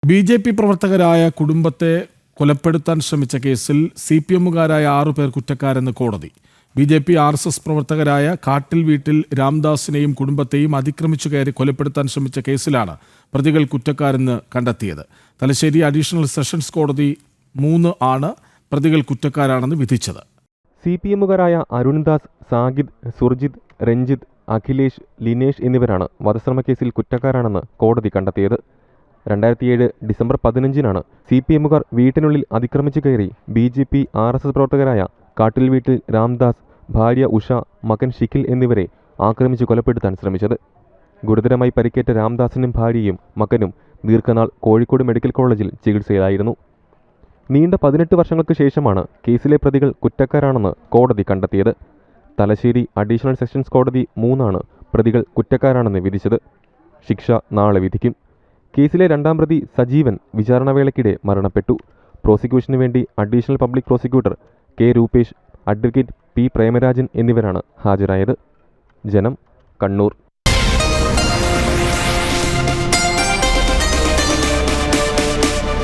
BJP. പ്രവർത്തകരായ കുടുംബത്തെ കൊലപ്പെടുത്താൻ ശ്രമിച്ച കേസിൽ CPM-കാരായ 6 പേർ കുറ്റക്കാരെന്ന് കോടതി. ബി.ജെ.പി. RSS പ്രവർത്തകരായ കാട്ടിൽ വീട്ടിൽ രാംദാസിനെയും കുടുംബത്തെയും അതിക്രമിച്ചു കയറി കൊലപ്പെടുത്താൻ ശ്രമിച്ച കേസിലാണ് പ്രതികൾ കുറ്റക്കാരെന്ന് കണ്ടെത്തിയത്. തലശ്ശേരി അഡീഷണൽ സെഷൻസ് കോടതി 3 ആണ് പ്രതികൾ കുറ്റക്കാരാണെന്ന് വിധിച്ചത്. CPM-കാരായ അരുൺദാസ്, സാഗിദ്, സുർജിത്, രഞ്ജിത്ത്, അഖിലേഷ്, ലിനേഷ് എന്നിവരാണ് വധശ്രമക്കേസിൽ കുറ്റക്കാരാണെന്ന് കോടതി കണ്ടെത്തിയത്. 2007 ഡിസംബർ 15-നാണ് CPM-കാർ വീട്ടിനുള്ളിൽ അതിക്രമിച്ചു കയറി BJP RSS പ്രവർത്തകരായ കാട്ടിൽ വീട്ടിൽ രാംദാസ്, ഭാര്യ ഉഷ, മകൻ ഷിഖിൽ എന്നിവരെ ആക്രമിച്ചു കൊലപ്പെടുത്താൻ ശ്രമിച്ചത്. ഗുരുതരമായി പരിക്കേറ്റ രാംദാസിനും ഭാര്യയും മകനും ദീർഘനാൾ കോഴിക്കോട് മെഡിക്കൽ കോളേജിൽ ചികിത്സയിലായിരുന്നു. നീണ്ട 18 വർഷങ്ങൾക്ക് ശേഷമാണ് കേസിലെ പ്രതികൾ കുറ്റക്കാരാണെന്ന് കോടതി കണ്ടെത്തിയത്. തലശ്ശേരി അഡീഷണൽ സെഷൻസ് കോടതി 3 ആണ് പ്രതികൾ കുറ്റക്കാരാണെന്ന് വിധിച്ചത്. ശിക്ഷ നാളെ വിധിക്കും. കേസിലെ 2ാം പ്രതി സജീവൻ വിചാരണവേളയ്ക്കിടെ മരണപ്പെട്ടു. പ്രോസിക്യൂഷനു വേണ്ടി additional public prosecutor K. Rupesh, advocate P. Premarajan എന്നിവരാണ് ഹാജരായത്. ജനം, കണ്ണൂർ.